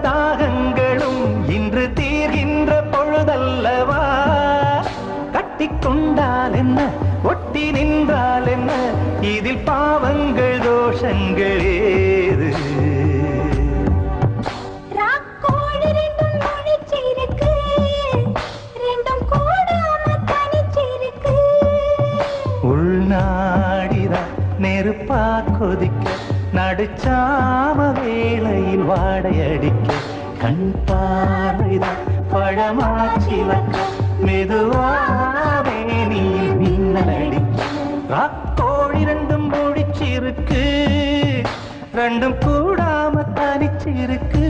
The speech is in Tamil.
தாகங்களும் இன்று தீர்கின்ற பொழுதல்லவா கட்டிக்கொண்டால் என்ன ஒட்டி நின்றால் என்ன இதில் பாவங்கள் தோஷங்கள் ஏது உள்நாடிதான் நெருப்பா கொதிக்க நடுச்சாம வேளையில் வாடையடிக்க கண் பார்வைதான் பழமாச்சிவக்க மெதுவாவே நீ மின்னலடிக்க ராக்கோழி ரெண்டும் முடிச்சிருக்கு ரெண்டும் கூடாம தனிச்சிருக்கு